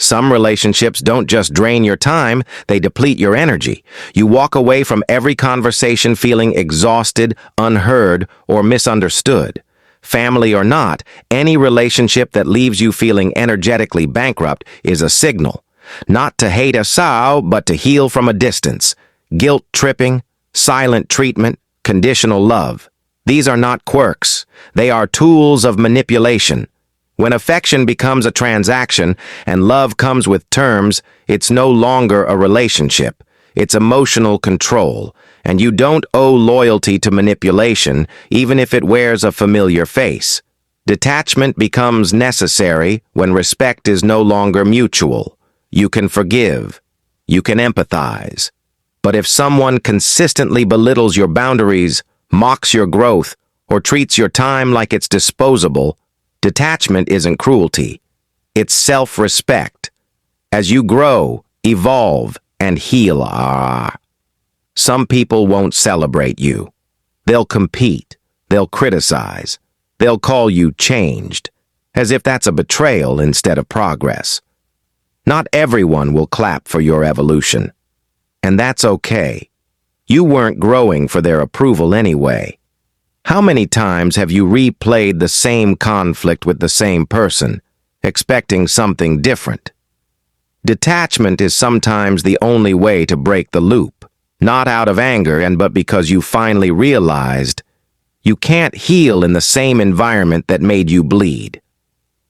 Some relationships don't just drain your time, they deplete your energy. You walk away from every conversation feeling exhausted, unheard, or misunderstood. Family or not, any relationship that leaves you feeling energetically bankrupt is a signal. Not to hate a sow, but to heal from a distance. Guilt tripping, silent treatment, conditional love. These are not quirks. They are tools of manipulation. When affection becomes a transaction and love comes with terms, it's no longer a relationship. It's emotional control, and you don't owe loyalty to manipulation, even if it wears a familiar face. Detachment becomes necessary when respect is no longer mutual. You can forgive. You can empathize. But if someone consistently belittles your boundaries, mocks your growth, or treats your time like it's disposable, detachment isn't cruelty. It's self-respect. As you grow, evolve, and heal, some people won't celebrate you. They'll compete. They'll criticize. They'll call you changed, as if that's a betrayal instead of progress. Not everyone will clap for your evolution. And that's okay. You weren't growing for their approval anyway. How many times have you replayed the same conflict with the same person, expecting something different? Detachment is sometimes the only way to break the loop, not out of anger but because you finally realized you can't heal in the same environment that made you bleed.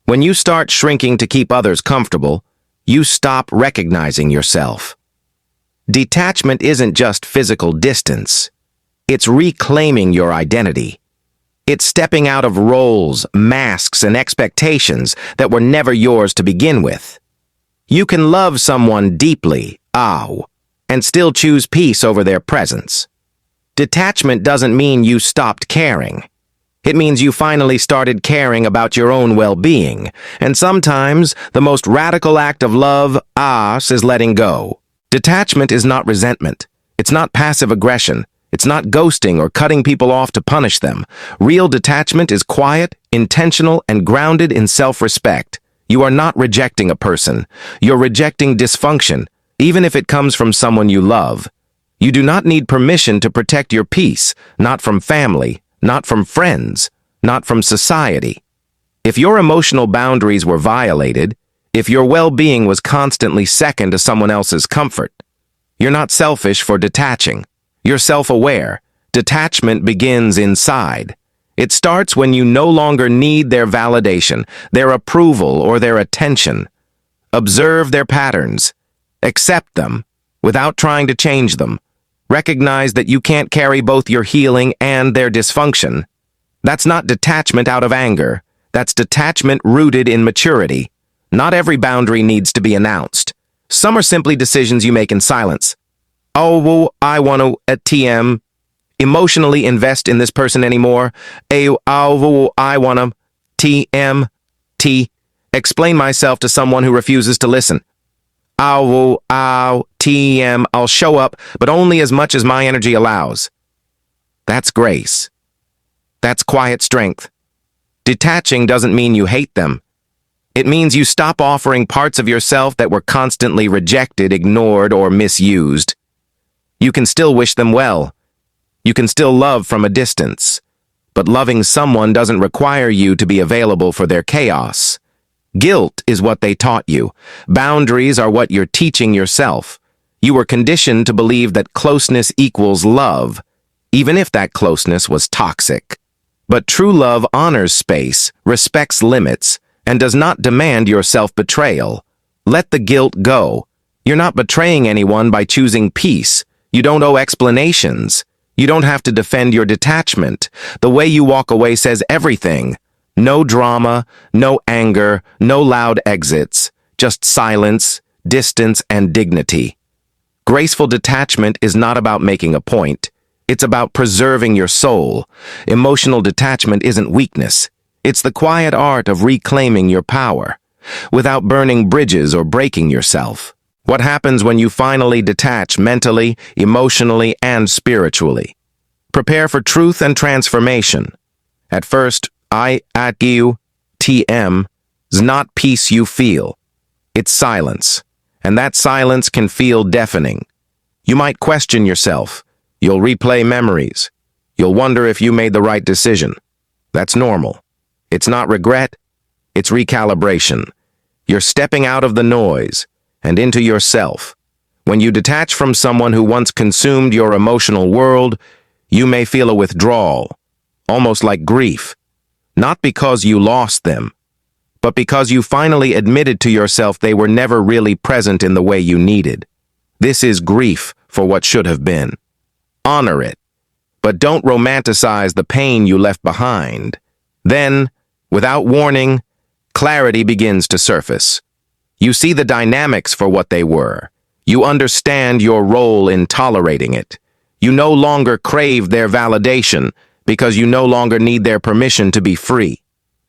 When you start shrinking to keep others comfortable, you stop recognizing yourself. Detachment isn't just physical distance. It's reclaiming your identity. It's stepping out of roles, masks, and expectations that were never yours to begin with. You can love someone deeply, and still choose peace over their presence. Detachment doesn't mean you stopped caring. It means you finally started caring about your own well-being, and sometimes the most radical act of love, is letting go. Detachment is not resentment. It's not passive aggression. It's not ghosting or cutting people off to punish them. Real detachment is quiet, intentional, and grounded in self-respect. You are not rejecting a person. You're rejecting dysfunction, even if it comes from someone you love. You do not need permission to protect your peace, not from family, not from friends, not from society. If your emotional boundaries were violated, if your well-being was constantly second to someone else's comfort, you're not selfish for detaching. You're self-aware. Detachment begins inside. It starts when you no longer need their validation, their approval, or their attention. Observe their patterns. Accept them without trying to change them. Recognize that you can't carry both your healing and their dysfunction. That's not detachment out of anger. That's detachment rooted in maturity. Not every boundary needs to be announced. Some are simply decisions you make in silence. I want to, TM, emotionally invest in this person anymore. I want to, TM, explain myself to someone who refuses to listen. TM, I'll show up, but only as much as my energy allows. That's grace. That's quiet strength. Detaching doesn't mean you hate them. It means you stop offering parts of yourself that were constantly rejected, ignored, or misused. You can still wish them well. You can still love from a distance. But loving someone doesn't require you to be available for their chaos. Guilt is what they taught you. Boundaries are what you're teaching yourself. You were conditioned to believe that closeness equals love, even if that closeness was toxic. But true love honors space, respects limits, and does not demand your self-betrayal. Let the guilt go. You're not betraying anyone by choosing peace. You don't owe explanations. You don't have to defend your detachment. The way you walk away says everything. No drama, no anger, no loud exits, just silence, distance, and dignity. Graceful detachment is not about making a point. It's about preserving your soul. Emotional detachment isn't weakness. It's the quiet art of reclaiming your power, without burning bridges or breaking yourself. What happens when you finally detach mentally, emotionally, and spiritually? Prepare for truth and transformation. At first, TM is not peace you feel. It's silence, and that silence can feel deafening. You might question yourself. You'll replay memories. You'll wonder if you made the right decision. That's normal. It's not regret, it's recalibration. You're stepping out of the noise and into yourself. When you detach from someone who once consumed your emotional world, you may feel a withdrawal, almost like grief, not because you lost them, but because you finally admitted to yourself they were never really present in the way you needed. This is grief for what should have been. Honor it, but don't romanticize the pain you left behind. Then, without warning, clarity begins to surface. You see the dynamics for what they were. You understand your role in tolerating it. You no longer crave their validation because you no longer need their permission to be free.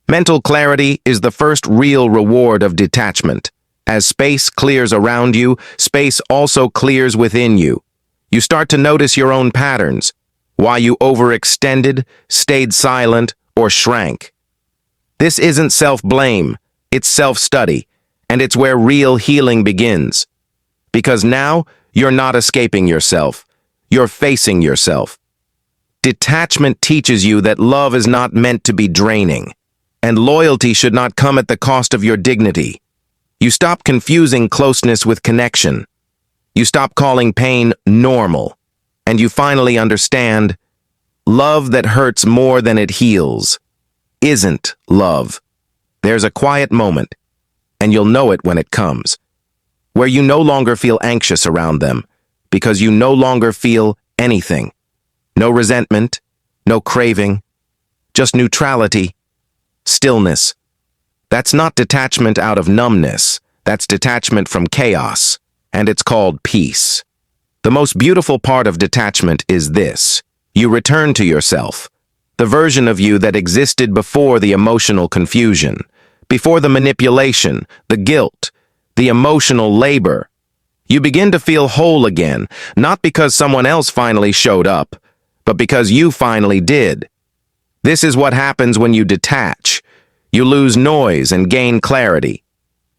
Mental clarity is the first real reward of detachment. As space clears around you, space also clears within you. You start to notice your own patterns, why you overextended, stayed silent, or shrank. This isn't self-blame, it's self-study, and it's where real healing begins. Because now, you're not escaping yourself. You're facing yourself. Detachment teaches you that love is not meant to be draining, and loyalty should not come at the cost of your dignity. You stop confusing closeness with connection. You stop calling pain normal, and you finally understand love that hurts more than it heals isn't love. There's a quiet moment, and you'll know it when it comes, where you no longer feel anxious around them because you no longer feel anything. No resentment, no craving, just neutrality, stillness. That's not detachment out of numbness. That's detachment from chaos, and it's called peace. The most beautiful part of detachment is this. You return to yourself, the version of you that existed before the emotional confusion, before the manipulation, the guilt, the emotional labor. You begin to feel whole again, not because someone else finally showed up, but because you finally did. This is what happens when you detach. You lose noise and gain clarity.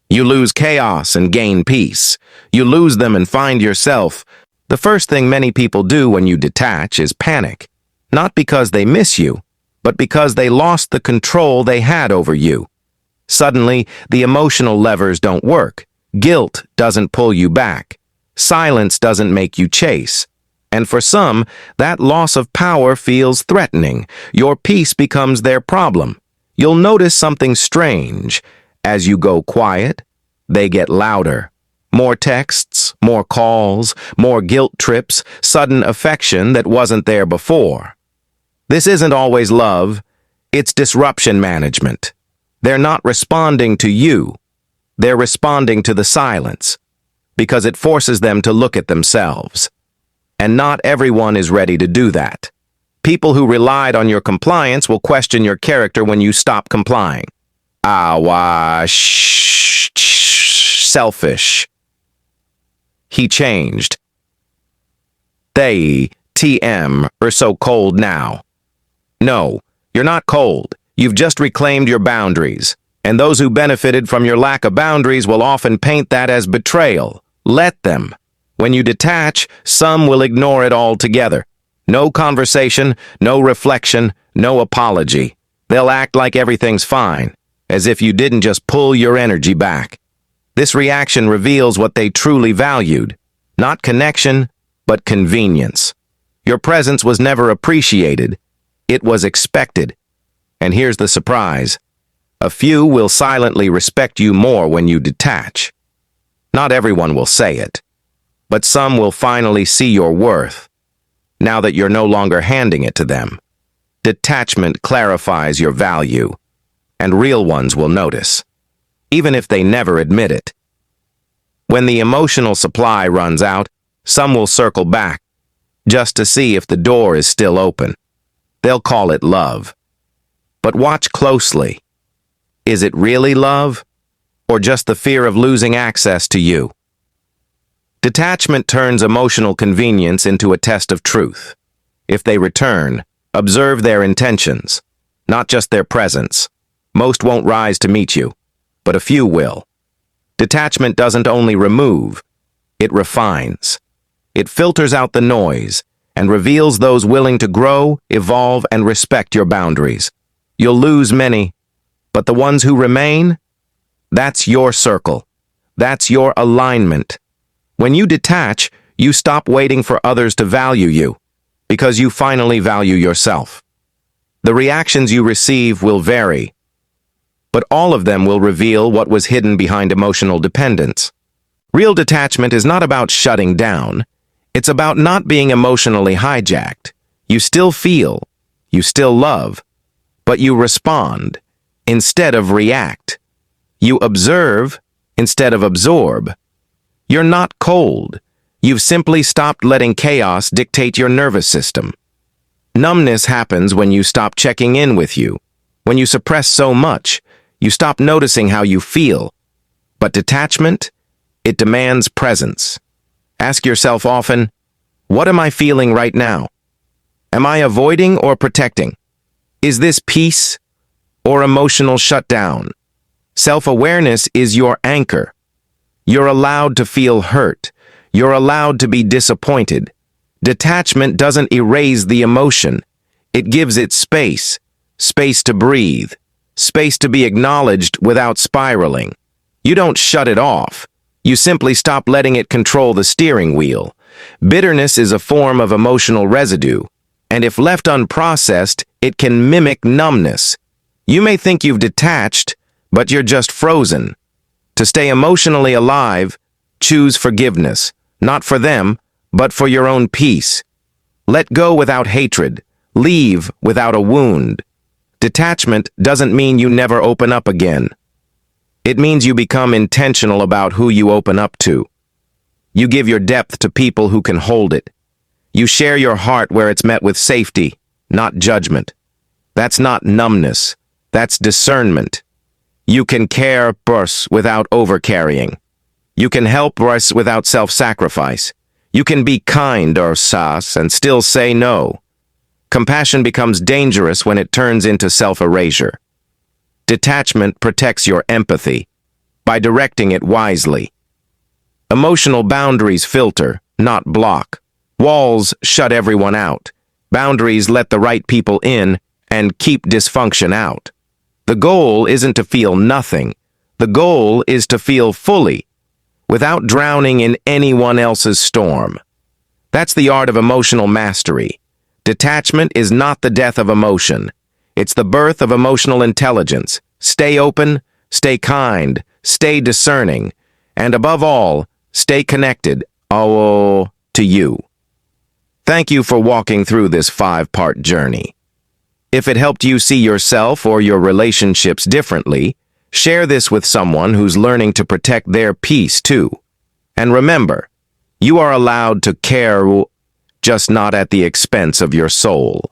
You lose chaos and gain peace. You lose them and find yourself. The first thing many people do when you detach is panic, not because they miss you, but because they lost the control they had over you. Suddenly, the emotional levers don't work. Guilt doesn't pull you back. Silence doesn't make you chase. And for some, that loss of power feels threatening. Your peace becomes their problem. You'll notice something strange. As you go quiet, they get louder. More texts, more calls, more guilt trips, sudden affection that wasn't there before. This isn't always love, it's disruption management. They're not responding to you. They're responding to the silence, because it forces them to look at themselves. And not everyone is ready to do that. People who relied on your compliance will question your character when you stop complying. Selfish. He changed. They, TM, are so cold now. No, you're not cold. You've just reclaimed your boundaries. And those who benefited from your lack of boundaries will often paint that as betrayal. Let them. When you detach, some will ignore it altogether. No conversation, no reflection, no apology. They'll act like everything's fine, as if you didn't just pull your energy back. This reaction reveals what they truly valued. Not connection, but convenience. Your presence was never appreciated. It was expected. And here's the surprise. A few will silently respect you more when you detach. Not everyone will say it, but some will finally see your worth, now that you're no longer handing it to them. Detachment clarifies your value, and real ones will notice, even if they never admit it. When the emotional supply runs out, some will circle back, just to see if the door is still open. They'll call it love. But watch closely. Is it really love, or just the fear of losing access to you? Detachment turns emotional convenience into a test of truth. If they return, observe their intentions, not just their presence. Most won't rise to meet you, but a few will. Detachment doesn't only remove, it refines. It filters out the noise and reveals those willing to grow, evolve, and respect your boundaries. You'll lose many, but the ones who remain, that's your circle. That's your alignment. When you detach, you stop waiting for others to value you, because you finally value yourself. The reactions you receive will vary, but all of them will reveal what was hidden behind emotional dependence. Real detachment is not about shutting down. It's about not being emotionally hijacked. You still feel, you still love, but you respond instead of react. You observe instead of absorb. You're not cold. You've simply stopped letting chaos dictate your nervous system. Numbness happens when you stop checking in with you. When you suppress so much, you stop noticing how you feel. But detachment, it demands presence. Ask yourself often, what am I feeling right now? Am I avoiding or protecting? Is this peace or emotional shutdown? Self-awareness is your anchor. You're allowed to feel hurt. You're allowed to be disappointed. Detachment doesn't erase the emotion. It gives it space. Space to breathe. Space to be acknowledged without spiraling. You don't shut it off. You simply stop letting it control the steering wheel. Bitterness is a form of emotional residue, and if left unprocessed, it can mimic numbness. You may think you've detached, but you're just frozen. To stay emotionally alive, choose forgiveness, not for them, but for your own peace. Let go without hatred. Leave without a wound. Detachment doesn't mean you never open up again. It means you become intentional about who you open up to. You give your depth to people who can hold it. You share your heart where it's met with safety, not judgment. That's not numbness. That's discernment. You can care without overcarrying. You can help without self-sacrifice. You can be kind and still say no. Compassion becomes dangerous when it turns into self-erasure. Detachment protects your empathy by directing it wisely. Emotional boundaries filter, not block. Walls shut everyone out. Boundaries let the right people in and keep dysfunction out. The goal isn't to feel nothing. The goal is to feel fully, without drowning in anyone else's storm. That's the art of emotional mastery. Detachment is not the death of emotion. It's the birth of emotional intelligence. Stay open, stay kind, stay discerning, and above all, stay connected, to you. Thank you for walking through this 5-part journey. If it helped you see yourself or your relationships differently, share this with someone who's learning to protect their peace too. And remember, you are allowed to care, just not at the expense of your soul.